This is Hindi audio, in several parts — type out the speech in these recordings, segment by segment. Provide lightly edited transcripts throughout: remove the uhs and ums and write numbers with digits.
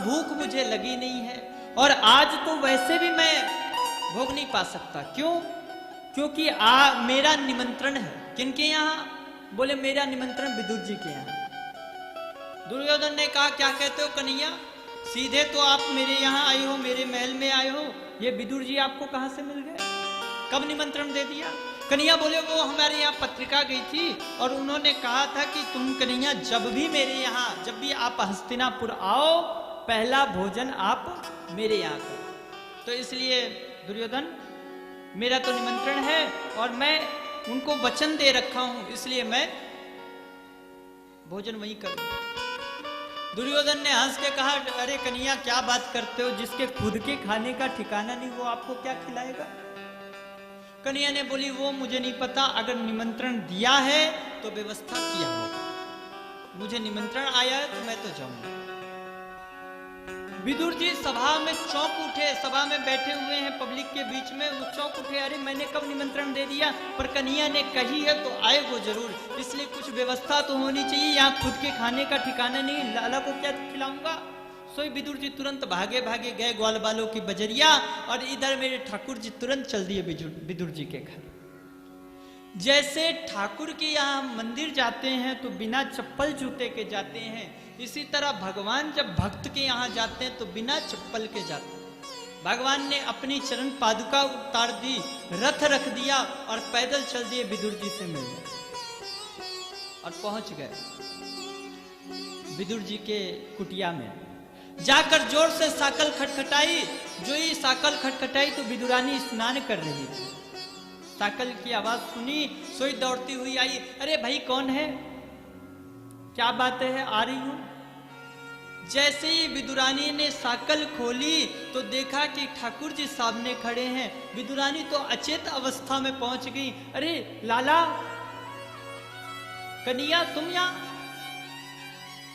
भूख मुझे लगी नहीं है, और आज तो वैसे भी मैं भोग नहीं पा सकता। क्यों? क्योंकि मेरा निमंत्रण है। किनके यहाँ? बोले मेरा निमंत्रण विदुर जी के यहाँ। दुर्योधन ने कहा क्या कहते हो कन्हैया, सीधे तो आप मेरे यहाँ आए हो, मेरे महल में आए हो, ये विदुर जी आपको कहां से मिल गए, कब निमंत्रण दे दिया? कन्हैया बोले वो हमारे यहाँ पत्रिका गई थी और उन्होंने कहा था कि तुम कन्हैया जब भी मेरे यहाँ, जब भी आप हस्तिनापुर आओ, पहला भोजन आप मेरे यहाँ करो। तो इसलिए दुर्योधन, मेरा तो निमंत्रण है और मैं उनको वचन दे रखा हूं, इसलिए मैं भोजन वहीं करूंगा। दुर्योधन ने हंस के कहा, अरे कन्हैया क्या बात करते हो, जिसके खुद के खाने का ठिकाना नहीं वो आपको क्या खिलाएगा? कन्हैया ने बोली वो मुझे नहीं पता, अगर निमंत्रण दिया है तो व्यवस्था किया होगा, मुझे निमंत्रण आया है तो मैं तो जाऊंगा। विदुर जी सभा में चौंक उठे, सभा में बैठे हुए हैं पब्लिक के बीच में, वो चौंक उठे, अरे मैंने कब निमंत्रण दे दिया, पर कन्हैया ने कही है तो आए वो जरूर, इसलिए कुछ व्यवस्था तो होनी चाहिए, यहाँ खुद के खाने का ठिकाना नहीं, लाला को क्या खिलाऊंगा। सोई विदुर जी तुरंत भागे भागे गए ग्वाल बालों की बजरिया, और इधर मेरे ठाकुर जी तुरंत चल दिए विदुर जी के घर। जैसे ठाकुर के यहाँ मंदिर जाते हैं तो बिना चप्पल जूते के जाते हैं, इसी तरह भगवान जब भक्त के यहाँ जाते हैं तो बिना चप्पल के जाते हैं। भगवान ने अपनी चरण पादुका उतार दी, रथ रख दिया और पैदल चल दिए विदुर जी से मिलने, और पहुंच गए विदुर जी के कुटिया में। जाकर जोर से साकल खटखटाई, जो ही साकल खटखटाई तो विदुरानी स्नान कर रही थी। साकल की आवाज सुनी, सोई दौड़ती हुई आई, अरे भाई कौन है, क्या बात है, आ रही हूं। जैसे ही विदुरानी ने साकल खोली तो देखा कि ठाकुर जी सामने खड़े हैं। विदुरानी तो अचेत अवस्था में पहुंच गई, अरे लाला, कन्हैया तुम यहां?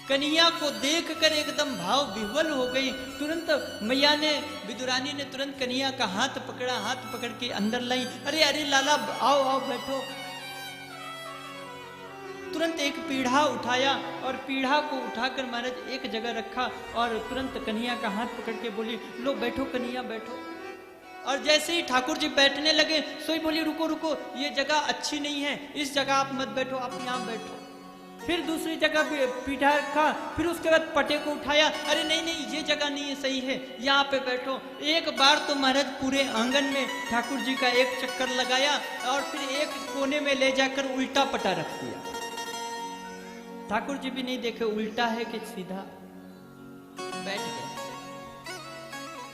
कन्हैया को देखकर एकदम भाव विह्वल हो गई। तुरंत मैया ने, विदुरानी ने तुरंत कन्हैया का हाथ पकड़ा, हाथ पकड़ के अंदर लाई, अरे अरे लाला आओ आओ बैठो। तुरंत एक पीढ़ा उठाया और पीढ़ा को उठाकर महाराज एक जगह रखा, और तुरंत कन्हैया का हाथ पकड़ के बोली, लो बैठो कन्हैया बैठो। और जैसे ही ठाकुर जी बैठने लगे, सोई बोली रुको रुको, ये जगह अच्छी नहीं है, इस जगह आप मत बैठो, आप यहाँ बैठो। फिर दूसरी जगह पीढ़ा रखा, फिर उसके बाद पटे को उठाया, अरे नहीं नहीं ये जगह नहीं है, सही है, यहाँ पे बैठो। एक बार तो महाराज पूरे आंगन में ठाकुर जी का एक चक्कर लगाया और फिर एक कोने में ले जाकर उल्टा पटा रख दिया। ठाकुर जी भी नहीं देखे उल्टा है कि सीधा, बैठ गए।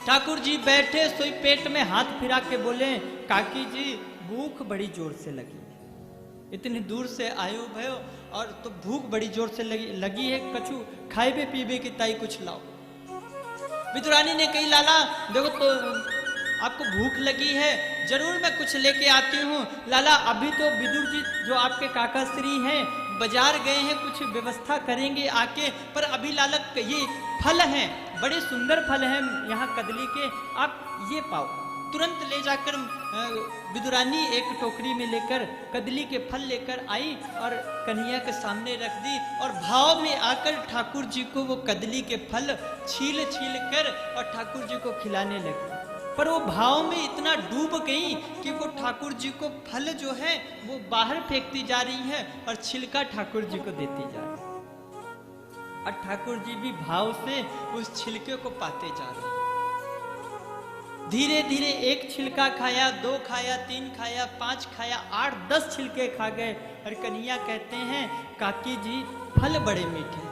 ठाकुर जी बैठे, सोई पेट में हाथ फिरा के बोले, काकी जी भूख बड़ी जोर से लगी, इतनी दूर से आए हो भयो और तो भूख बड़ी जोर से लगी है, कछु खाए पीबे की ताई कुछ लाओ। विदुरानी ने कही, लाला देखो तो आपको भूख लगी है, जरूर मैं कुछ लेके आती हूँ। लाला अभी तो विदुर जी जो आपके काका श्री हैं बाजार गए हैं, कुछ व्यवस्था करेंगे आके, पर अभी लाला ये फल हैं, बड़े सुंदर फल हैं यहाँ कदली के, आप ये पाओ। तुरंत ले जाकर विदुरानी एक टोकरी में लेकर कदली के फल लेकर आई और कन्हैया के सामने रख दी, और भाव में आकर ठाकुर जी को वो कदली के फल छील छील कर और ठाकुर जी को खिलाने लगी। पर वो भाव में इतना डूब गई कि वो ठाकुर जी को फल जो है वो बाहर फेंकती जा रही है और छिलका ठाकुर जी को देती जा रही है, और ठाकुर जी भी भाव से उस छिलके को पाते जा रहे हैं। धीरे धीरे एक छिलका खाया, 2 खाया, 3 खाया, 5 खाया, 8-10 छिलके खा गए, और कन्हैया कहते हैं, काकी जी फल बड़े मीठे।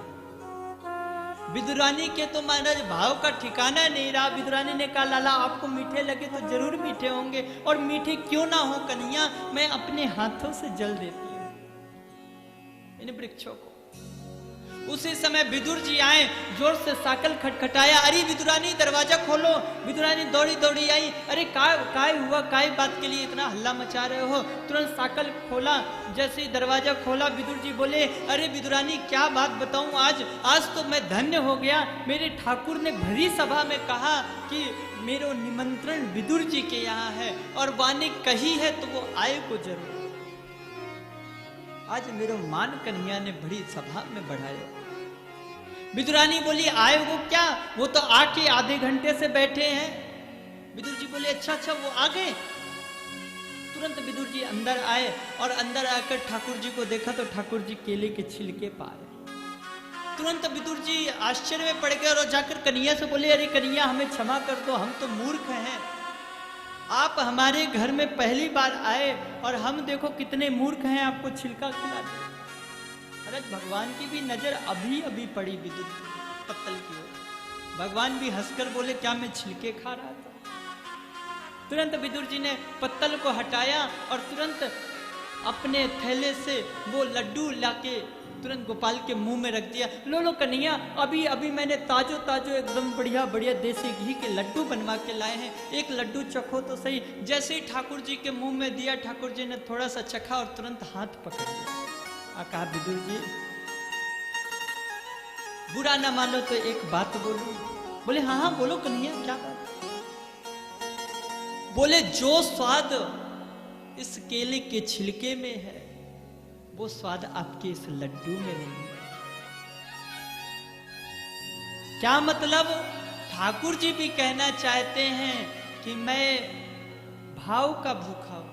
विदुरानी के तो महाराज भाव का ठिकाना नहीं रहा। विदुरानी ने कहा, लाला आपको मीठे लगे तो जरूर मीठे होंगे, और मीठे क्यों ना हो कन्हैया, मैं अपने हाथों से जल देती हूँ इन वृक्षों को। उसी समय विदुर जी आए, जोर से साकल खटखटाया, अरे विदुरानी दरवाजा खोलो। विदुरानी दौड़ी दौड़ी आई, अरे काय हुआ, काय बात के लिए इतना हल्ला मचा रहे हो। तुरंत साकल खोला, जैसे ही दरवाजा खोला विदुर जी बोले, अरे विदुरानी क्या बात बताऊं, आज तो मैं धन्य हो गया, मेरे ठाकुर ने भरी सभा में कहा कि मेरो निमंत्रण विदुर जी के यहाँ है, और वाणी कही है तो वो आए को जरूर। आज मेरो मान कन्हैया ने बड़ी सभा में बढ़ाया। विदुरानी बोली आए वो क्या, वो तो आके आधे घंटे से बैठे हैं। विदुर जी बोले अच्छा अच्छा वो आ गए। तुरंत विदुर जी अंदर आए और अंदर आकर ठाकुर जी को देखा तो ठाकुर जी केले के छिलके पाए। तुरंत विदुर जी आश्चर्य में पड़ गए और जाकर कन्हैया से बोले अरे कन्हैया हमें क्षमा कर दो, हम तो मूर्ख हैं, आप हमारे घर में पहली बार आए और हम देखो कितने मूर्ख हैं, आपको छिलका खिला दे। अरे भगवान की भी नजर अभी अभी पड़ी विदुर पत्तल की ओर। भगवान भी हंसकर बोले क्या मैं छिलके खा रहा था। तुरंत विदुर जी ने पत्तल को हटाया और तुरंत अपने थैले से वो लड्डू लाके तुरंत गोपाल के मुंह में रख दिया। लो लो कन्हैया, अभी अभी मैंने ताजो ताजो एकदम बढ़िया बढ़िया देसी घी के लड्डू बनवा के लाए हैं, एक लड्डू चखो तो सही। जैसे ही ठाकुर जी के मुंह में दिया, ठाकुर जी ने थोड़ा सा चखा और तुरंत हाथ पकड़ लिया और कहा विदुर जी बुरा ना मानो तो एक बात बोलूं। बोले हाँ हाँ बोलो कन्हैया क्या बात। बोले जो स्वाद इस केले के छिलके में है वो स्वाद आपके इस लड्डू में नहीं है। क्या मतलब? ठाकुर जी भी कहना चाहते हैं कि मैं भाव का भूखा हूं,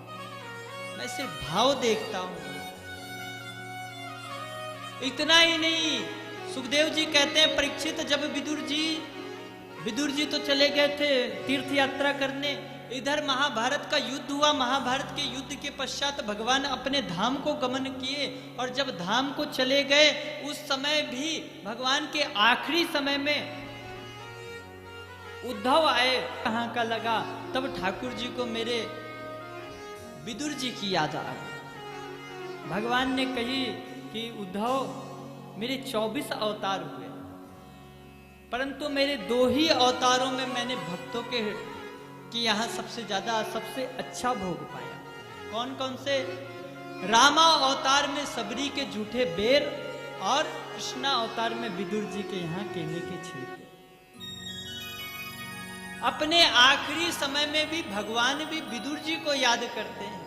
मैं सिर्फ भाव देखता हूं। इतना ही नहीं, सुखदेव जी कहते हैं परीक्षित जब विदुर जी तो चले गए थे तीर्थ यात्रा करने, इधर महाभारत का युद्ध हुआ। महाभारत के युद्ध के पश्चात भगवान अपने धाम को गमन किए और जब धाम को चले गए उस समय भी भगवान के आखिरी समय में उद्धव आए, कहां का लगा, तब ठाकुर जी को मेरे विदुर जी की याद आ गई। भगवान ने कही कि उद्धव मेरे 24 अवतार हुए परंतु मेरे 2 ही अवतारों में मैंने भक्तों कि यहाँ सबसे ज्यादा सबसे अच्छा भोग पाया। कौन कौन से? रामा अवतार में सबरी के जूठे बेर और कृष्णा अवतार में विदुर जी के यहाँ केले के छिलके। अपने आखिरी समय में भी भगवान भी विदुर जी को याद करते हैं।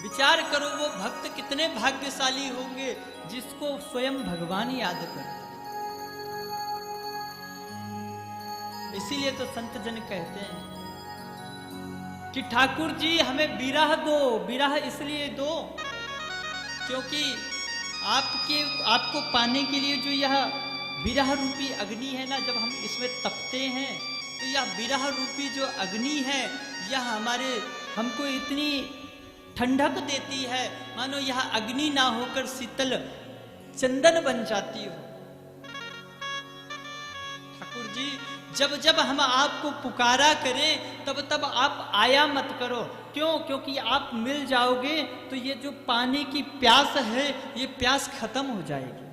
विचार करो वो भक्त कितने भाग्यशाली होंगे जिसको स्वयं भगवान याद करते। इसीलिए तो संत जन कहते हैं कि ठाकुर जी हमें विरह दो। विरह इसलिए दो क्योंकि आपको पाने के लिए जो यह विरह रूपी अग्नि है ना, जब हम इसमें तपते हैं तो यह विरह रूपी जो अग्नि है यह हमको इतनी ठंडक देती है मानो यह अग्नि ना होकर शीतल चंदन बन जाती हो। ठाकुर जी जब हम आपको पुकारा करें तब आप आया मत करो। क्यों? क्योंकि आप मिल जाओगे तो ये जो पानी की प्यास है ये प्यास खत्म हो जाएगी।